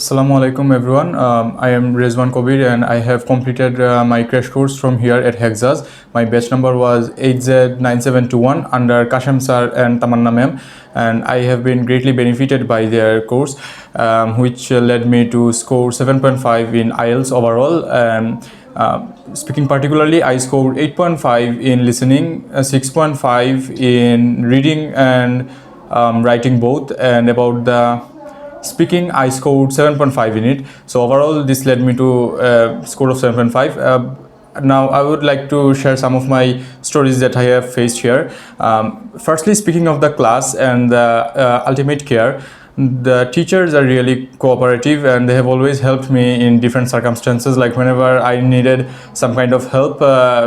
Assalamu alaikum everyone. I am Rezwan Kabir and I have completed my crash course from here at HEXA'S. My batch number was HZ9721 under Kasham sir and Tamanna ma'am, and I have been greatly benefited by their course, which led me to score 7.5 in IELTS overall. Speaking particularly, I scored 8.5 in listening, 6.5 in reading and writing both, and about the speaking I scored 7.5 in it. So overall this led me to a score of 7.5. Now I would like to share some of my stories that I have faced here. Firstly, speaking of the class and the ultimate care, the teachers are really cooperative and they have always helped me in different circumstances. Like whenever I needed some kind of help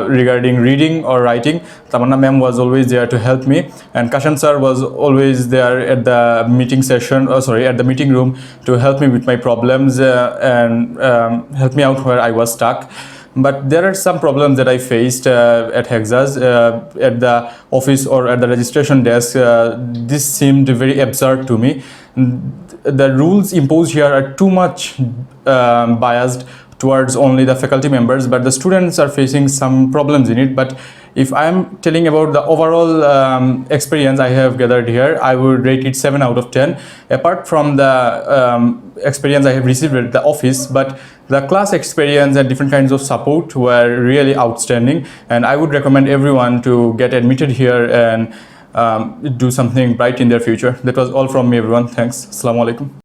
regarding reading or writing, Tamanna ma'am was always there to help me, and Kashan sir was always there at the meeting session, at the meeting room, to help me with my problems and help me out where I was stuck. But there are some problems that I faced at HEXA'S, at the office or at the registration desk. This seemed very absurd to me. The rules imposed here are too much biased towards only the faculty members, but the students are facing some problems in it. But if I am telling about the overall experience I have gathered here, I would rate it 7 out of 10. Apart from the experience I have received at the office, but the class experience and different kinds of support were really outstanding, and I would recommend everyone to get admitted here and do something bright in their future. That was all from me, everyone. Thanks. Assalamu alaikum.